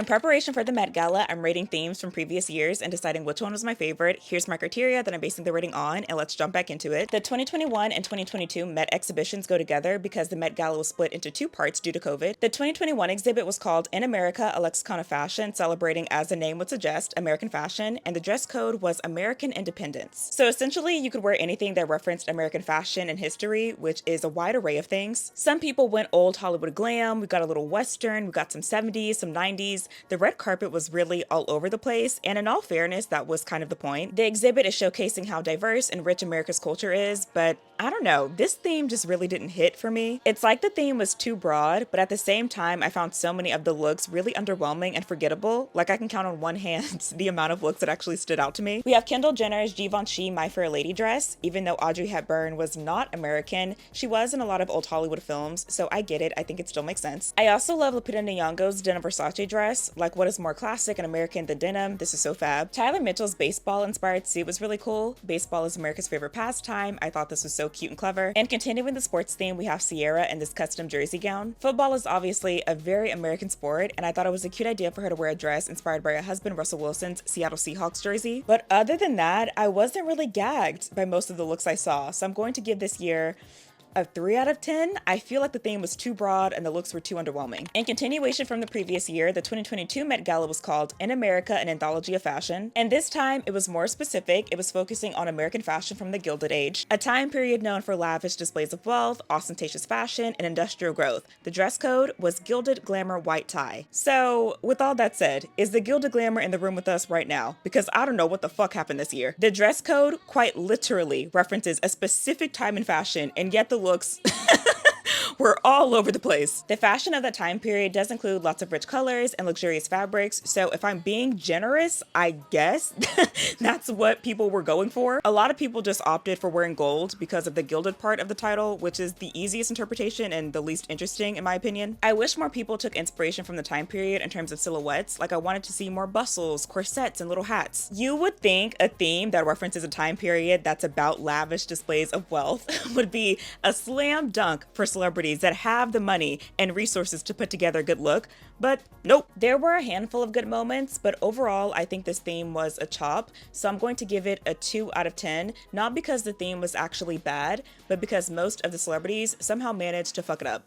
In preparation for the Met Gala, I'm rating themes from previous years and deciding which one was my favorite. Here's my criteria that I'm basing the rating on, and let's jump back into it. The 2021 and 2022 Met exhibitions go together because the Met Gala was split into two parts due to COVID. The 2021 exhibit was called In America, a Lexicon of Fashion, celebrating, as the name would suggest, American fashion, and the dress code was American independence. So essentially, you could wear anything that referenced American fashion and history, which is a wide array of things. Some people went old Hollywood glam, we got a little Western, we got some 70s, some 90s. The red carpet was really all over the place, and in all fairness, that was kind of the point. The exhibit is showcasing how diverse and rich America's culture is, but I don't know, this theme just really didn't hit for me. It's like the theme was too broad, but at the same time, I found so many of the looks really underwhelming and forgettable. Like I can count on one hand the amount of looks that actually stood out to me. We have Kendall Jenner's Givenchy My Fair Lady dress. Even though Audrey Hepburn was not American, she was in a lot of old Hollywood films, so I get it. I think it still makes sense. I also love Lupita Nyong'o's Denim Versace dress. Like, what is more classic and American than denim? This is so fab. Tyler Mitchell's baseball-inspired suit was really cool. Baseball is America's favorite pastime. I thought this was so cute and clever. And continuing the sports theme, we have Sierra in this custom jersey gown. Football is obviously a very American sport, and I thought it was a cute idea for her to wear a dress inspired by her husband Russell Wilson's Seattle Seahawks jersey. But other than that, I wasn't really gagged by most of the looks I saw, so I'm going to give this year a 3 out of 10. I feel like the theme was too broad and the looks were too underwhelming. In continuation from the previous year, the 2022 Met Gala was called In America, an Anthology of Fashion, and this time it was more specific. It was focusing on American fashion from the Gilded Age, a time period known for lavish displays of wealth, ostentatious fashion, and industrial growth. The dress code was gilded, glamour, white tie. So, with all that said, is the gilded glamour in the room with us right now? Because I don't know what the fuck happened this year. The dress code quite literally references a specific time in fashion, and yet the looks were all over the place. The fashion of that time period does include lots of rich colors and luxurious fabrics, so if I'm being generous, I guess that's what people were going for. A lot of people just opted for wearing gold because of the gilded part of the title, which is the easiest interpretation and the least interesting in my opinion. I wish more people took inspiration from the time period in terms of silhouettes. Like I wanted to see more bustles, corsets, and little hats. You would think a theme that references a time period that's about lavish displays of wealth would be a slam dunk for celebrities that have the money and resources to put together a good look, but nope. There were a handful of good moments, but overall I think this theme was a chop, so I'm going to give it a 2 out of 10, not because the theme was actually bad, but because most of the celebrities somehow managed to fuck it up.